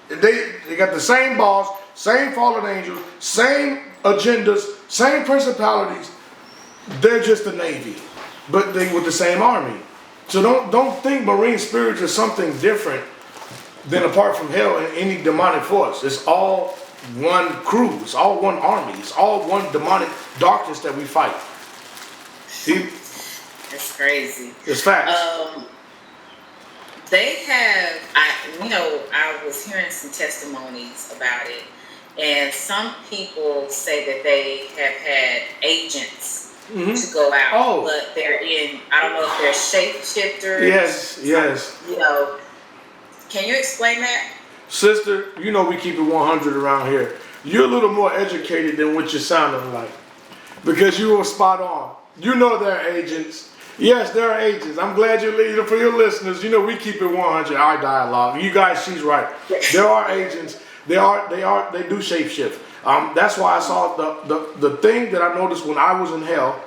They got the same boss, same fallen angels, same agendas, same principalities. They're just the Navy, but they with the same army. So don't think marine spirits is something different than apart from hell and any demonic force. It's all one crew. It's all one army. It's all one demonic darkness that we fight. See? It's crazy. It's facts. They have, I was hearing some testimonies about it, and some people say that they have had agents to go out, but they're in, I don't know if they're shapeshifters. Yes. Can you explain that? Sister, we keep it 100 around here. You're a little more educated than what you're sounding like, because you were spot on. There are agents. Yes, there are agents. I'm glad you're leading for your listeners. We keep it 100. Our dialogue. You guys, she's right. There are agents. They do shapeshift. That's why I saw the thing that I noticed when I was in hell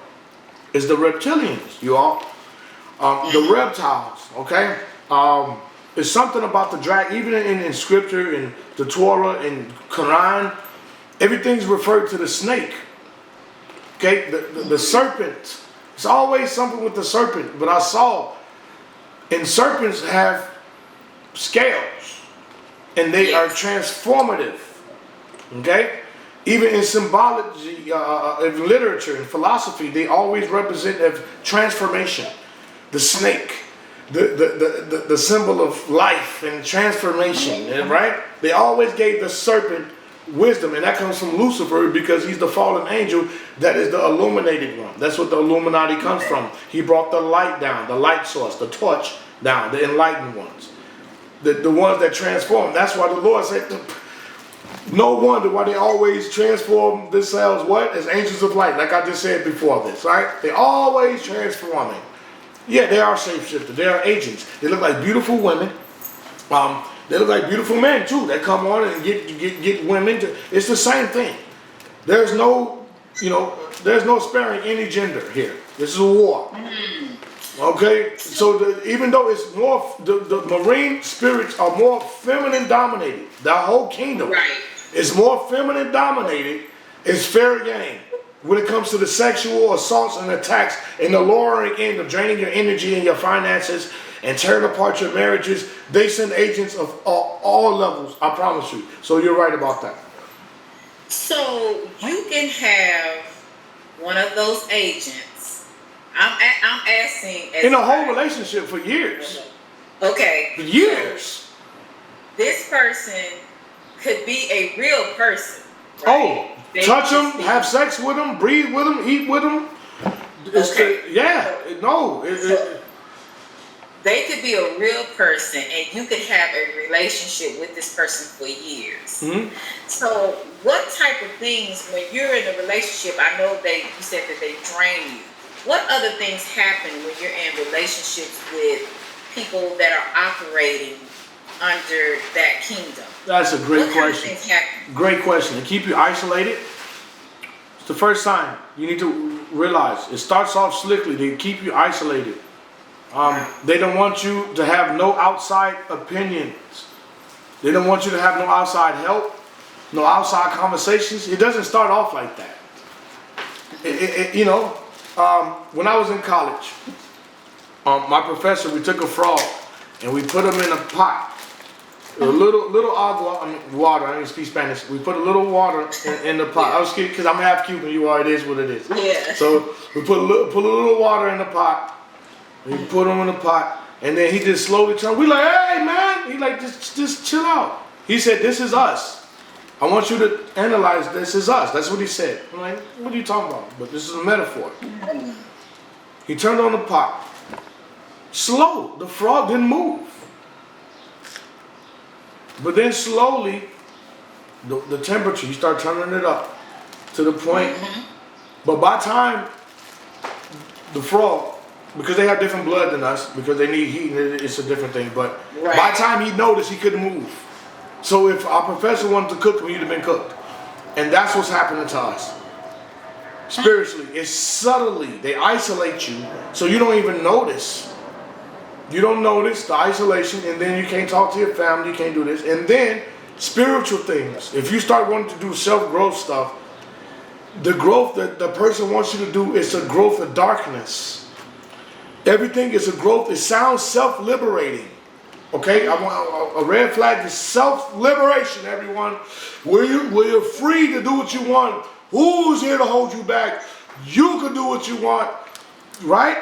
is the reptilians, you all. The reptiles, okay? It's something about the dragon, even in scripture, in the Torah, in Quran, everything's referred to the snake. Okay, the serpent. It's always something with the serpent. But I saw, and serpents have scales, and they are transformative. Okay, even in symbology, in literature, in philosophy, they always represent transformation. The snake, the symbol of life and transformation, right? They always gave the serpent wisdom, and that comes from Lucifer because he's the fallen angel that is the illuminated one. That's what the Illuminati comes from. He brought the light down, the light source, the torch down, the enlightened ones, the ones that transform. That's why the Lord said, no wonder why they always transform themselves, as angels of light, like I just said before this, right? They're always transforming. Yeah, they are shapeshifters. They are agents. They look like beautiful women. They look like beautiful men too. They come on and get women. It's the same thing. There's no sparing any gender here. This is a war. Okay, so even though it's more, the marine spirits are more feminine dominated. The whole kingdom is more feminine dominated. It's fair game when it comes to the sexual assaults and attacks and the lowering in of draining your energy and your finances and tearing apart your marriages. They send agents of all levels, I promise you. So you're right about that. So you can have one of those agents. I'm asking. In a whole relationship for years. Okay. For years. This person could be a real person. Right? Touch them, have sex with them, breathe with them, eat with them. They could be a real person, and you could have a relationship with this person for years. So what type of things, when you're in a relationship, I know you said that they drain you. What other things happen when you're in relationships with people that are operating under that kingdom? That's a great question. What kind of things happen? Great question. To keep you isolated, it's the first sign. You need to realize it starts off slickly. They keep you isolated. They don't want you to have no outside opinions. They don't want you to have no outside help, no outside conversations. It doesn't start off like that. When I was in college, my professor, we took a frog and we put him in a pot. A little water. I don't speak Spanish. We put a little water in the pot. I was kidding because I'm half Cuban. You are. It is what it is. Yeah. So we put a little water in the pot. We put him in the pot, and then he just slowly turned. We like, hey man. He like, just chill out. He said, this is us. I want you to analyze this is us. That's what he said. I'm like, what are you talking about? But this is a metaphor. He turned on the pot. Slow. The frog didn't move. But then slowly, the temperature, you start turning it up to the point. But by the time the frog, because they have different blood than us, because they need heat, and it's a different thing. But by the time he noticed, he couldn't move. So if our professor wanted to cook him, he'd have been cooked. And that's what's happening to us. Spiritually, it's subtly, they isolate you, so you don't even notice. You don't notice the isolation, and then you can't talk to your family, you can't do this. And then spiritual things. If you start wanting to do self-growth stuff, the growth that the person wants you to do is a growth of darkness. Everything is a growth. It sounds self-liberating. Okay, I want a red flag is self-liberation, everyone. Where you're free to do what you want. Who's here to hold you back? You can do what you want, right?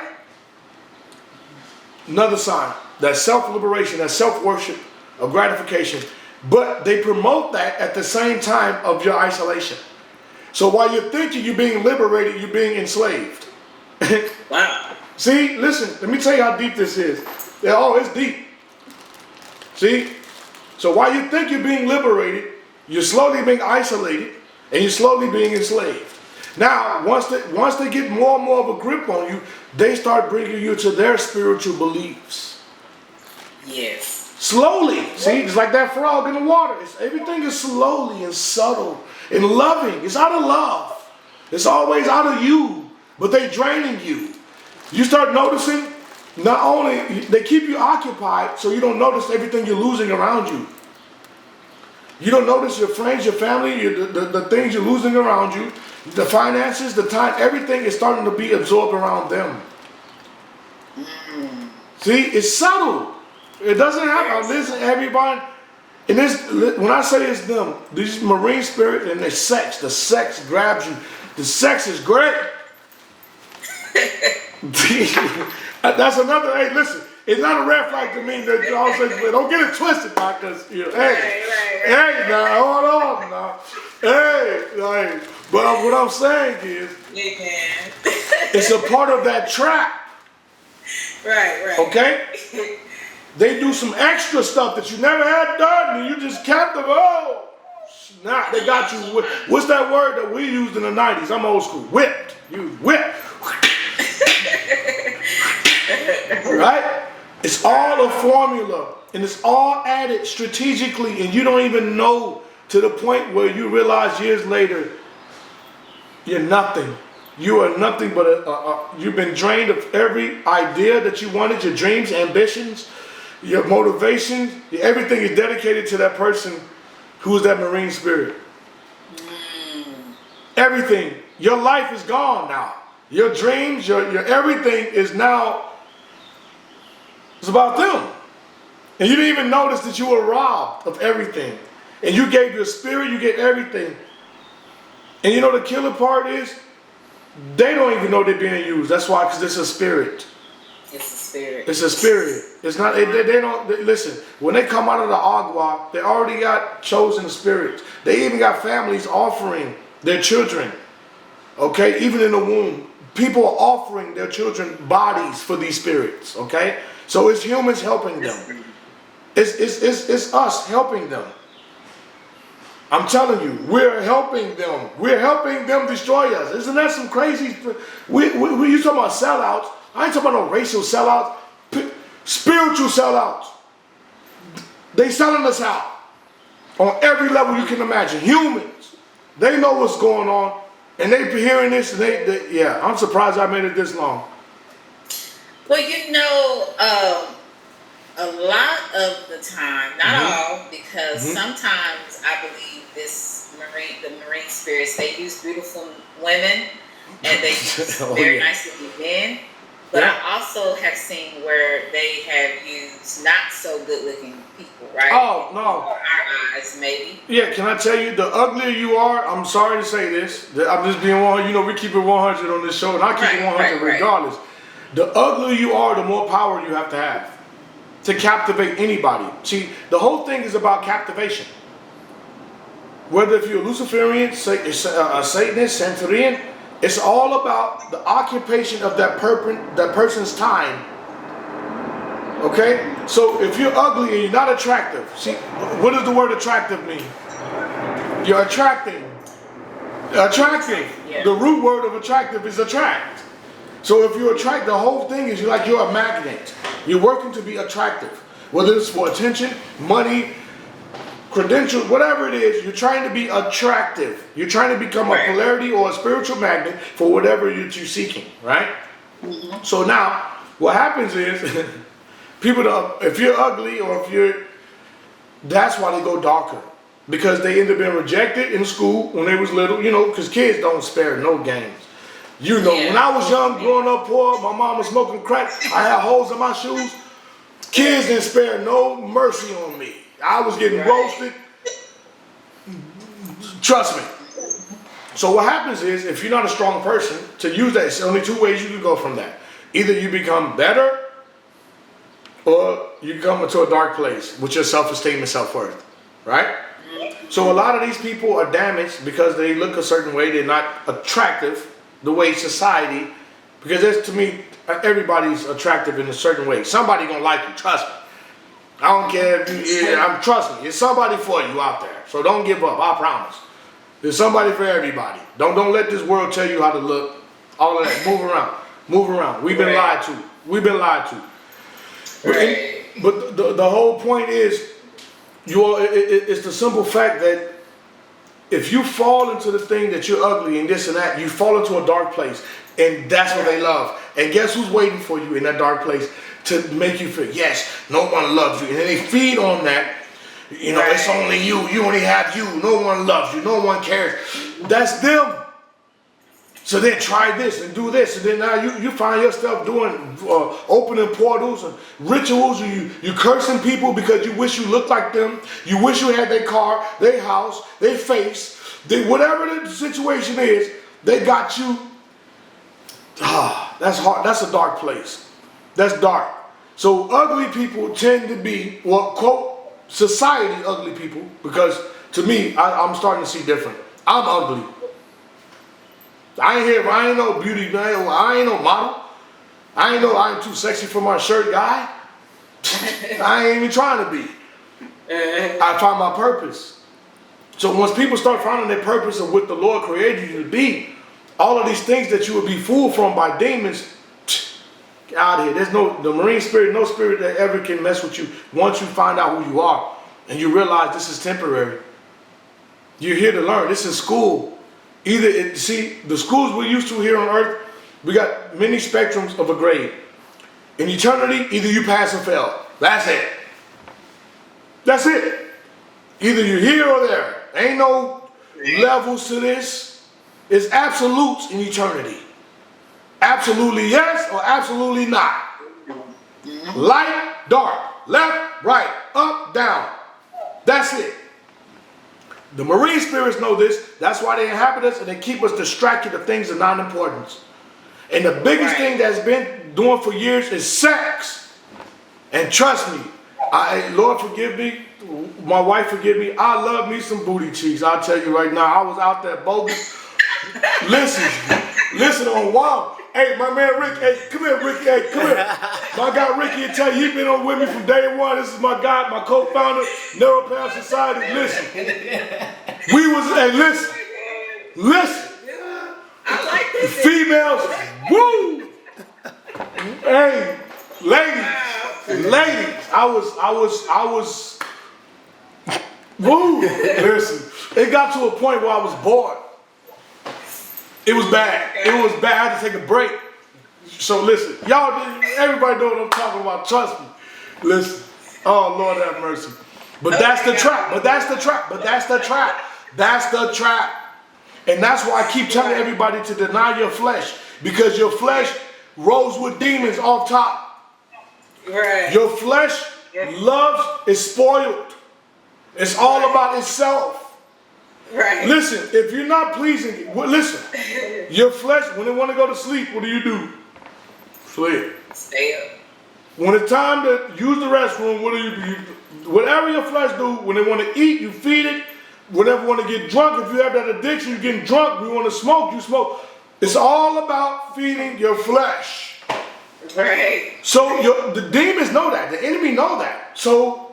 Another sign, that self-liberation, that self-worship of gratification. But they promote that at the same time of your isolation. So while you're thinking you're being liberated, you're being enslaved. Wow. See, listen, let me tell you how deep this is. Oh, it's deep. See? So while you think you're being liberated, you're slowly being isolated, and you're slowly being enslaved. Now, once they get more and more of a grip on you, they start bringing you to their spiritual beliefs. Yes. Slowly. See, it's like that frog in the water. Everything is slowly and subtle and loving. It's out of love. It's always out of you, but they're draining you. You start noticing, not only they keep you occupied so you don't notice everything you're losing around you. You don't notice your friends, your family, the things you're losing around you, the finances, the time, everything is starting to be absorbed around them. See, it's subtle. It doesn't happen. Listen, everybody. And this, when I say it's them, these marine spirits and the sex grabs you. The sex is great. That's another. Hey, listen, it's not a red flag to me that you all say, don't get it twisted, because hey, now hold on, now, hey, but what I'm saying is, it's a part of that trap. Right. Okay. They do some extra stuff that you never had done, and you just captive. Oh, snap! They got you. What's that word that we used in the 90s? I'm old school. Whipped. You whipped. Right? It's all a formula, and it's all added strategically, and you don't even know, to the point where you realize years later, you're nothing. You are nothing but you've been drained of every idea that you wanted, your dreams, ambitions, your motivations. Everything is dedicated to that person who is that marine spirit. Everything. Your life is gone now. Your dreams, your everything is now, it's about them. And you didn't even notice that you were robbed of everything. And you gave your spirit, you gave everything. And you know the killer part is, they don't even know they're being used. That's why, because it's a spirit. It's a spirit. It's a spirit. It's not. They don't listen. When they come out of the agua, they already got chosen spirits. They even got families offering their children. Okay, even in the womb, people are offering their children bodies for these spirits. Okay, so it's humans helping them. It's us helping them. I'm telling you, we're helping them. We're helping them destroy us. Isn't that some crazy? You talking about sellouts? I ain't talking about no racial sellouts. Spiritual sellouts. They selling us out on every level you can imagine. Humans, they know what's going on, and they be hearing this. And yeah, I'm surprised I made it this long. Well, you know, a lot of the time, not all, because sometimes I believe the marine spirits, they use beautiful women and they use very nice looking men. But I also have seen where they have used not so good looking people, right? Oh, no. Our eyes, maybe. Yeah, can I tell you, the uglier you are, I'm sorry to say this, I'm just being 100, you know, we keep it 100 on this show, and I keep it 100 regardless. The uglier you are, the more power you have to captivate anybody. See, the whole thing is about captivation. Whether if you're a Luciferian, a Satanist, Centurion, it's all about the occupation of that person's time. Okay? So if you're ugly and you're not attractive, see, what does the word attractive mean? You're attracting. Attractive. Yeah. The root word of attractive is attract. So if you attract, the whole thing is you're a magnet. You're working to be attractive. Whether it's for attention, money, credentials, whatever it is, you're trying to be attractive. You're trying to become a polarity or a spiritual magnet for whatever you're seeking, right? So now, what happens is, people, if you're ugly or if you're, that's why they go darker. because they ended up being rejected in school when they was little, you know, because kids don't spare no games. You know, when I was young, growing up poor, my mom was smoking crack, I had holes in my shoes. Kids didn't spare no mercy on me. I was getting roasted. Trust me. So what happens is, if you're not a strong person, to use that, it's only two ways you can go from that. Either you become better, or you come into a dark place with your self-esteem and self-worth, right? So a lot of these people are damaged because they look a certain way. They're not attractive the way society, because that's, to me, everybody's attractive in a certain way. Somebody gonna like you, trust me. I don't care if you, trust me, it's somebody for you out there. So don't give up, I promise. There's somebody for everybody. Don't let this world tell you how to look. All of that, move around. We've been lied to. But the whole point is, it's the simple fact that if you fall into the thing that you're ugly and this and that, you fall into a dark place, and that's what they love. And guess who's waiting for you in that dark place to make you feel, yes, no one loves you. And then they feed on that. You know, it's only you. You only have you. No one loves you. No one cares. That's them. So then try this and do this, and then now you find yourself doing opening portals and rituals. You cursing people because you wish you looked like them. You wish you had their car, their house, their face. Whatever the situation is, they got you. That's hard. That's a dark place. That's dark. So ugly people tend to be, well, quote, society ugly people, because to me, I'm starting to see different. I'm ugly. I ain't no beauty, I ain't no model. I ain't too sexy for my shirt guy. I ain't even trying to be. I find my purpose. So once people start finding their purpose of what the Lord created you to be, all of these things that you would be fooled from by demons, get out of here. There's the marine spirit, no spirit that ever can mess with you once you find out who you are and you realize this is temporary. You're here to learn. This is school. See, the schools we're used to here on earth, we got many spectrums of a grade. In eternity, either you pass or fail. That's it. That's it. Either you're here or there. Ain't no levels to this. It's absolutes in eternity. Absolutely yes or absolutely not. Light, dark, left, right, up, down. That's it. The marine spirits know this. That's why they inhabit us, and they keep us distracted of things of non-importance. And the biggest thing that's been doing for years is sex. And trust me, Lord forgive me, my wife forgive me, I love me some booty cheeks. I'll tell you right now, I was out there bogus. Listen on wow. Hey, my man Rick, hey, come here, Rick, hey, come here. My guy Ricky will tell you, he been on with me from day one. This is my guy, my co-founder, Neuropower Society. Listen. Listen. I like this. Females, woo! Hey, ladies, I was, woo! Listen, it got to a point where I was bored. It was bad. It was bad. I had to take a break. So listen, y'all, everybody know what I'm talking about. Trust me. Listen. Oh, Lord have mercy. But that's the trap. That's the trap. And that's why I keep telling everybody to deny your flesh. Because your flesh rolls with demons off top. Right. Your flesh loves is spoiled. It's all about itself. Right. Listen, if you're not pleasing, listen, your flesh, when they want to go to sleep, what do? Sleep. Stay up. When it's time to use the restroom, what do? Whatever your flesh do, when they want to eat, you feed it. Whenever you want to get drunk, if you have that addiction, you're getting drunk. We want to smoke, you smoke. It's all about feeding your flesh. Right. So the demons know that. The enemy know that. So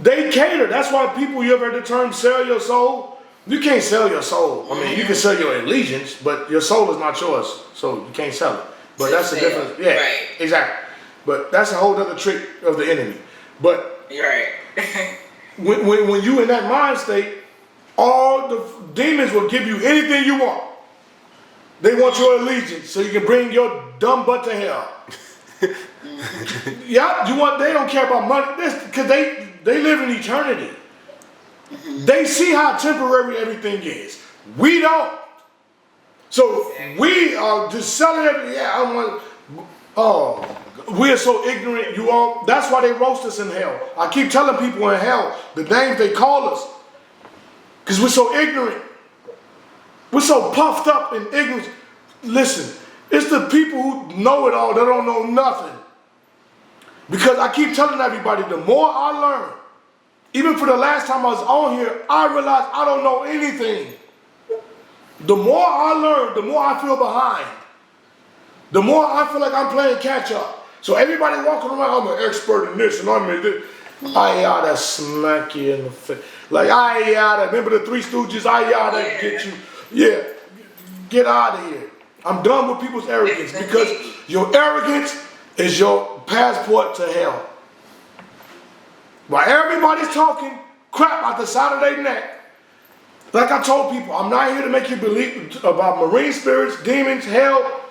they cater. That's why people, you ever heard the term sell your soul? You can't sell your soul. I mean, you can sell your allegiance, but your soul is not yours, so you can't sell it. But that's the difference. Yeah, right. Exactly. But that's a whole other trick of the enemy. But right. when you in that mind state, all the demons will give you anything you want. They want your allegiance, so you can bring your dumb butt to hell. Yeah, they don't care about money, because they live in eternity. They see how temporary everything is. We don't. So we are just selling everything. Yeah, I want. Oh, we are so ignorant. You all. That's why they roast us in hell. I keep telling people in hell the names they call us, because we're so ignorant. We're so puffed up in ignorance. Listen, it's the people who know it all that don't know nothing. Because I keep telling everybody, the more I learn, even for the last time I was on here, I realized I don't know anything. The more I learn, the more I feel behind. The more I feel like I'm playing catch up. So everybody walking around, I'm an expert in this and I'm in this. I oughta smack you in the face. Like I oughta, remember the Three Stooges? I oughta get you. Yeah, get out of here. I'm done with people's arrogance, because your arrogance is your passport to hell. While everybody's talking crap out the side of their neck, like I told people, I'm not here to make you believe about marine spirits, demons, hell.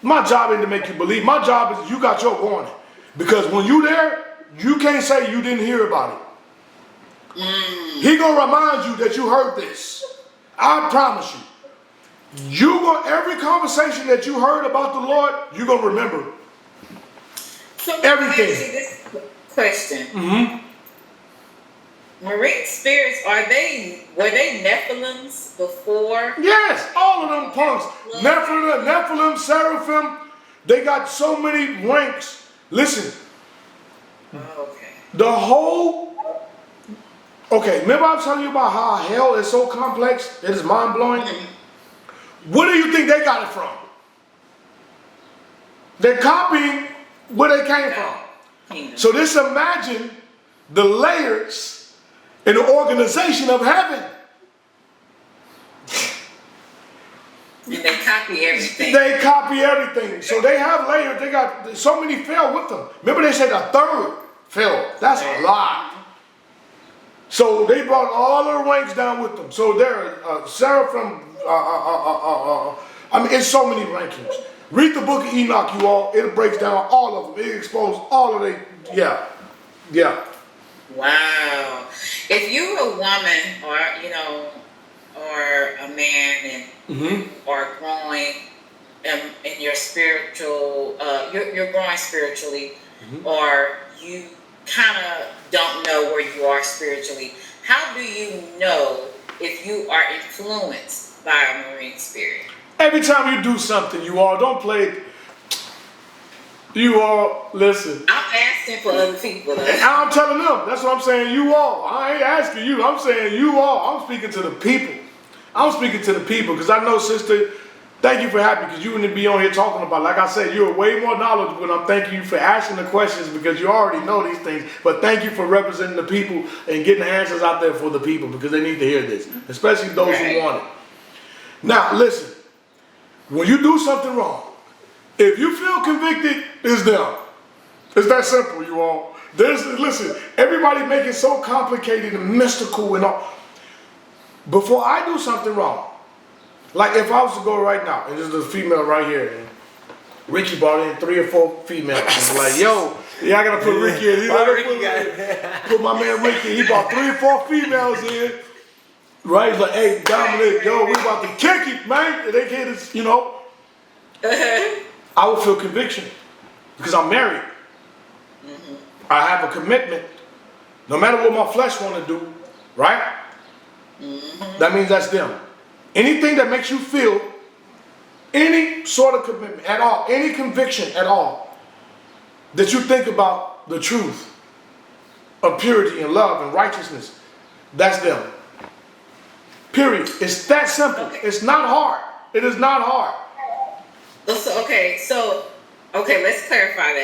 My job ain't to make you believe. My job is you got your warning. Because when you there, you can't say you didn't hear about it. He gonna remind you that you heard this. I promise you. Every conversation that you heard about the Lord, you're gonna remember. So everything. This question. Marine spirits, were they Nephilims before? Yes, all of them punks. Nephilim, Seraphim, they got so many ranks. Listen. Okay. Remember I was telling you about how hell is so complex, it is mind-blowing? Where do you think they got it from? They're copying where they came from. So just imagine the layers in the organization of heaven. And they copy everything. They copy everything. So they have layers. They got so many fell with them. Remember they said a third fell. That's a lot. So they brought all the ranks down with them. So they're Seraphim. I mean, it's so many rankings. Read the book of Enoch, you all. It breaks down all of them. It exposed all of them. Yeah. Wow. If you're a woman, or a man, and you are growing in your spiritual, you're growing spiritually, or you kind of don't know where you are spiritually, how do you know if you are influenced by a marine spirit? Every time you do something, you all don't play it. You all listen. I'm asking for other people. I'm telling them. That's what I'm saying. You all. I ain't asking you. I'm saying you all. I'm speaking to the people. I'm speaking to the people because I know, sister. Thank you for having me, because you wouldn't be on here talking about. Like I said, you're way more knowledgeable, and I'm thanking you for asking the questions because you already know these things. But thank you for representing the people and getting the answers out there for the people, because they need to hear this, especially those who want it. Now, listen. When you do something wrong, if you feel convicted, it's them. It's that simple, you all. Listen, everybody make it so complicated and mystical and all. Before I do something wrong, like if I was to go right now, and there's a female right here, and Ricky brought in 3 or 4 females. And like, yo, I gotta put Ricky in. Put my man Ricky. He brought 3 or 4 females in. Right? He's like, hey, Dominic, yo, we about to kick it, man. And they get us, I would feel conviction because I'm married. I have a commitment. No matter what my flesh want to do, right? That means that's them. Anything that makes you feel any sort of commitment at all, any conviction at all, that you think about the truth of purity and love and righteousness, that's them. Period. It's that simple. Okay. It's not hard. It is not hard. Okay, let's clarify that.